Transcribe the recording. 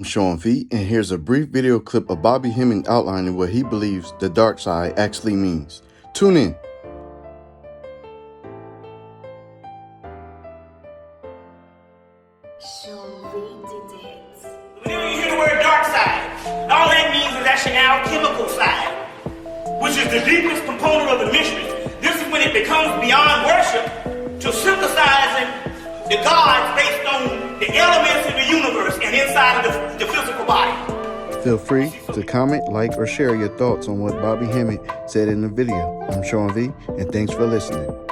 I'm Sean V, and here's a brief video clip of Bobby Hemmitt outlining what he believes the dark side actually means. Tune in. Whenever you hear the word dark side, all that means is that's your alchemical side, which is the deepest component of the mystery. This is when it becomes beyond worship to synthesizing the gods based on the elements in the universe and inside of the physical body. Feel free to comment, like, or share your thoughts on what Bobby Hemmitt said in the video. I'm Sean V, and thanks for listening.